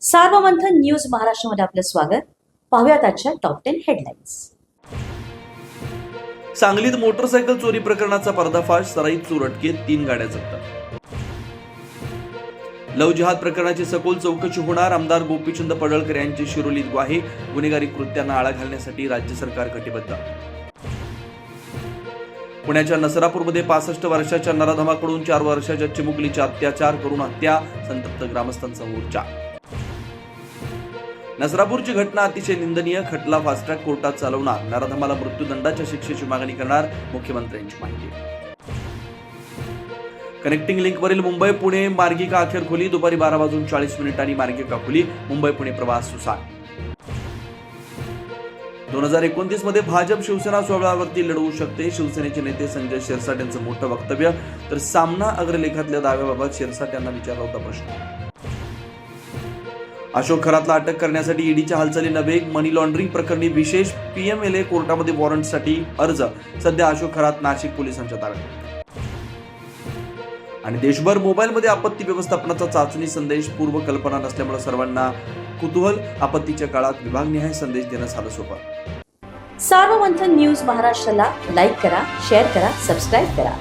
Sarvamanthan news महाराष्ट्रामध्ये आपलं स्वागत. पाहुयात आजच्या टॉप 10 हेडलाईन्स. सांगलीत मोटरसायकल चोरी प्रकरणाचा पर्दाफाश, सराईत चोर अटकेत 3 गाड्या जप्त. लव जिहाद प्रकरणाची सखोल चौकशी होणार, आमदार गोपीचंद पडळकर यांची शिरोलीत ग्वाही. गुन्हेगारी कृत्यांना आळा घालण्यासाठी राज्य सरकार कटिबद्ध. पुण्याच्या नसरापूरमध्ये 65 वर्षाच्या नराधमाकडून 4 वर्षाच्या चिमुकलीचा अत्याचार करून हत्या, संतप्त ग्रामस्थांचा मोर्चा. नसरापूरची घटना अतिशय निंदनीय, खटला फास्ट ट्रॅक कोर्टात चालवणार, नराधमाला मृत्यूदंडाच्या शिक्षेची मागणी करणार, मुख्यमंत्र्यांची माहिती. कनेक्टिंग लिंकवरील मुंबई पुणे मार्गिका अखेर खुली, दुपारी 12:40 मार्गिका खुली, मुंबई पुणे प्रवास सुसाट. 2029 मध्ये भाजप शिवसेना सोहळ्यावरती लढवू शकते, शिवसेनेचे नेते संजय शिरसाट यांचं मोठं वक्तव्य. तर सामना अग्रलेखातल्या दाव्याबाबत शिरसाट यांना विचारला होता प्रश्न. अशोक खरातला अटक करण्यासाठी ईडीच्या हालचालींना वेग, मनी लॉन्ड्रिंग प्रकरणी विशेष पीएमएलए कोर्टामध्ये वॉरंटसाठी अर्ज. सध्या अशोक खरात नाशिक पोलिसांच्या ताब्यात. आणि देशभर मोबाईलमध्ये आपत्ती व्यवस्थापनाचा चाचणी संदेश, पूर्व कल्पना नसल्यामुळे सर्वांना कुतूहल. आपत्तीच्या काळात विभागनिहाय संदेश देणं झालं सोपं. सार्वमंथन न्यूज महाराष्ट्राला लाईक करा, शेअर करा, सबस्क्राईब करा.